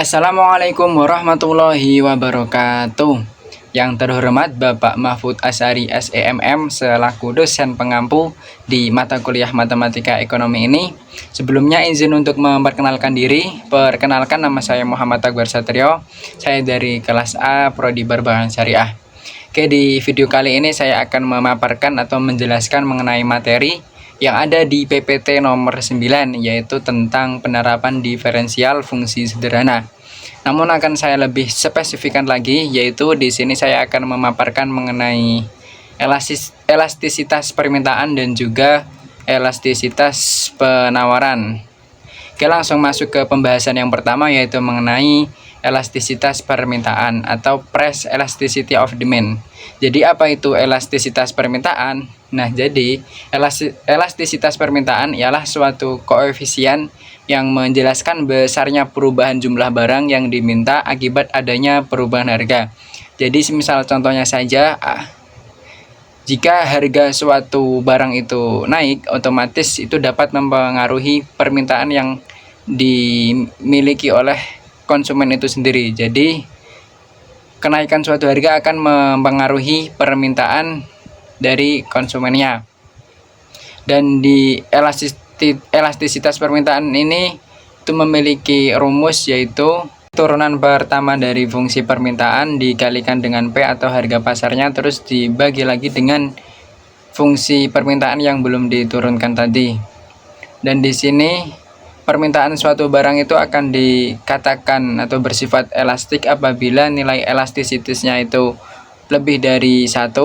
Assalamualaikum warahmatullahi wabarakatuh. Yang terhormat Bapak Mahfud Asyari SEMM selaku dosen pengampu di mata kuliah Matematika Ekonomi ini. Sebelumnya izin untuk memperkenalkan diri. Perkenalkan, nama saya Muhammad Akbar Satrio. Saya dari kelas A Prodi Perbankan Syariah. Oke, di video kali ini saya akan memaparkan atau menjelaskan mengenai materi yang ada di PPT nomor 9, yaitu tentang penerapan diferensial fungsi sederhana. Namun akan saya lebih spesifikkan lagi, yaitu di sini saya akan memaparkan mengenai elastisitas permintaan dan juga elastisitas penawaran. Oke, langsung masuk ke pembahasan yang pertama, yaitu mengenai elastisitas permintaan atau price elasticity of demand. Jadi apa itu elastisitas permintaan? Nah, jadi elastisitas permintaan ialah suatu koefisien yang menjelaskan besarnya perubahan jumlah barang yang diminta akibat adanya perubahan harga. Jadi semisal contohnya saja, jika harga suatu barang itu naik, otomatis itu dapat mempengaruhi permintaan yang dimiliki oleh konsumen itu sendiri. Jadi kenaikan suatu harga akan mempengaruhi permintaan dari konsumennya. Dan di elastisitas permintaan ini itu memiliki rumus, yaitu turunan pertama dari fungsi permintaan dikalikan dengan P atau harga pasarnya, terus dibagi lagi dengan fungsi permintaan yang belum diturunkan tadi. Dan di sini permintaan suatu barang itu akan dikatakan atau bersifat elastik apabila nilai elastisitasnya itu lebih dari 1,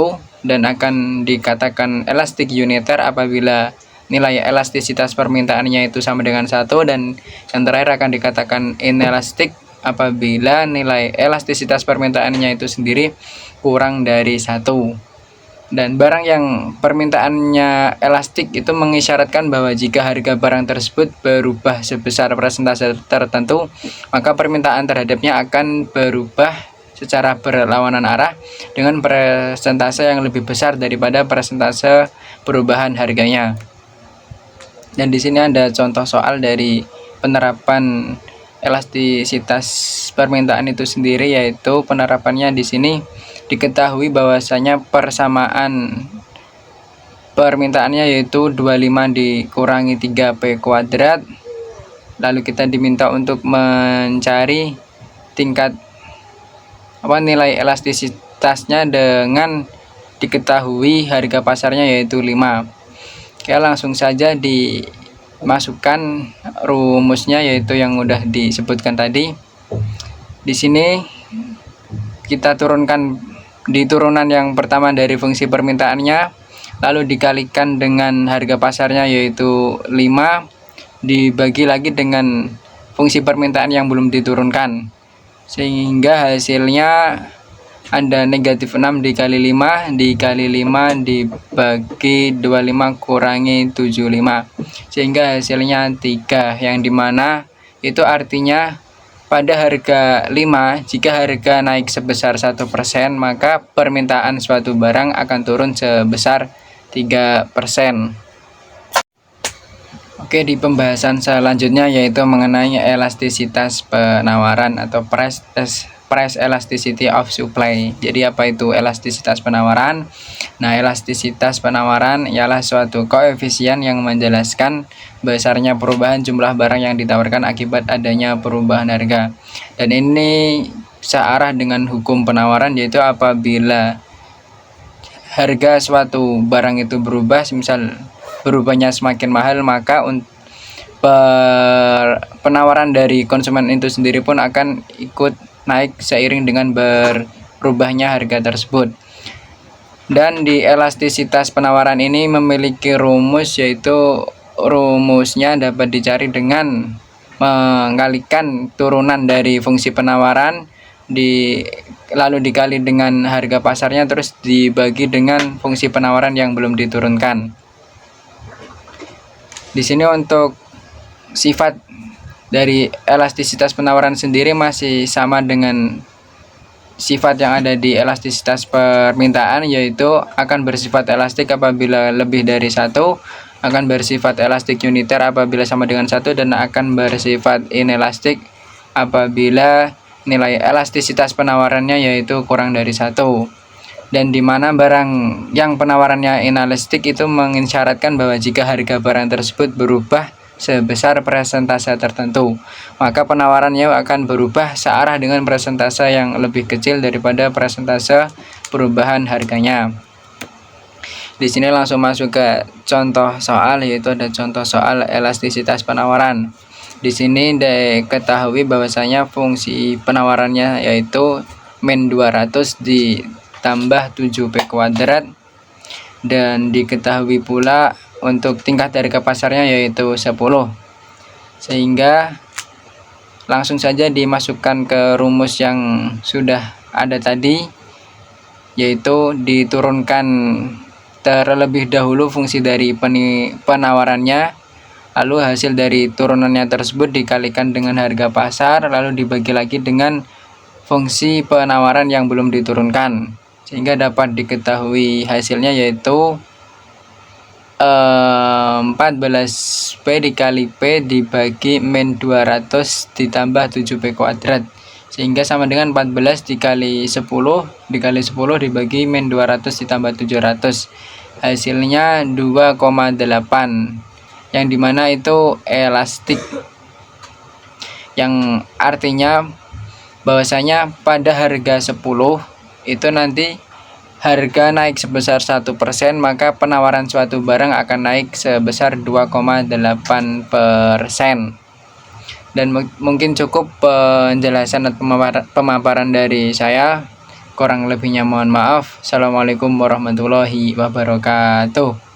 dan akan dikatakan elastik uniter apabila nilai elastisitas permintaannya itu sama dengan 1, dan yang terakhir akan dikatakan inelastik apabila nilai elastisitas permintaannya itu sendiri kurang dari 1. Dan barang yang permintaannya elastik itu mengisyaratkan bahwa jika harga barang tersebut berubah sebesar persentase tertentu, maka permintaan terhadapnya akan berubah secara berlawanan arah dengan persentase yang lebih besar daripada persentase perubahan harganya. Dan di sini ada contoh soal dari penerapan elastisitas permintaan itu sendiri, yaitu penerapannya di sini diketahui bahwasanya persamaan permintaannya yaitu 25 dikurangi 3P kuadrat. Lalu kita diminta untuk mencari tingkat nilai elastisitasnya dengan diketahui harga pasarnya yaitu 5. Oke, langsung saja dimasukkan rumusnya, yaitu yang udah disebutkan tadi. Di sini kita turunkan di turunan yang pertama dari fungsi permintaannya, lalu dikalikan dengan harga pasarnya yaitu 5, dibagi lagi dengan fungsi permintaan yang belum diturunkan, sehingga hasilnya ada negatif 6 dikali 5 dibagi 25 kurangi 75, sehingga hasilnya 3, yang dimana itu artinya pada harga 5, jika harga naik sebesar 1%, maka permintaan suatu barang akan turun sebesar 3%. Oke, di pembahasan selanjutnya yaitu mengenai elastisitas penawaran atau price elasticity of supply. Jadi apa itu elastisitas penawaran? Nah, elastisitas penawaran ialah suatu koefisien yang menjelaskan besarnya perubahan jumlah barang yang ditawarkan akibat adanya perubahan harga. Dan ini searah dengan hukum penawaran, yaitu apabila harga suatu barang itu berubah, misal berubahnya semakin mahal, maka penawaran dari konsumen itu sendiri pun akan ikut naik seiring dengan berubahnya harga tersebut. Dan di elastisitas penawaran ini memiliki rumus, yaitu rumusnya dapat dicari dengan mengalikan turunan dari fungsi penawaran lalu dikali dengan harga pasarnya, terus dibagi dengan fungsi penawaran yang belum diturunkan. Di sini untuk sifat dari elastisitas penawaran sendiri masih sama dengan sifat yang ada di elastisitas permintaan, yaitu akan bersifat elastik apabila lebih dari 1, akan bersifat elastik uniter apabila sama dengan 1, dan akan bersifat inelastik apabila nilai elastisitas penawarannya yaitu kurang dari 1, dan di mana barang yang penawarannya inelastik itu mengisyaratkan bahwa jika harga barang tersebut berubah sebesar persentase tertentu, maka penawarannya akan berubah searah dengan persentase yang lebih kecil daripada persentase perubahan harganya. Di sini langsung masuk ke contoh soal, yaitu ada contoh soal elastisitas penawaran. Di sini diketahui bahwasanya fungsi penawarannya yaitu min 200 ditambah 7p kuadrat, dan diketahui pula untuk tingkat harga pasarnya yaitu 10. Sehingga langsung saja dimasukkan ke rumus yang sudah ada tadi, yaitu diturunkan terlebih dahulu fungsi dari penawarannya, lalu hasil dari turunannya tersebut dikalikan dengan harga pasar, lalu dibagi lagi dengan fungsi penawaran yang belum diturunkan, sehingga dapat diketahui hasilnya yaitu 14p dikali P dibagi min 200 ditambah 7p kuadrat, sehingga sama dengan 14 dikali 10 dibagi min 200 ditambah 700, hasilnya 2,8, yang dimana itu elastik, yang artinya bahwasanya pada harga 10 itu nanti harga naik sebesar 1%, maka penawaran suatu barang akan naik sebesar 2,8%. Dan mungkin cukup penjelasan atau pemaparan dari saya. Kurang lebihnya mohon maaf. Assalamualaikum warahmatullahi wabarakatuh.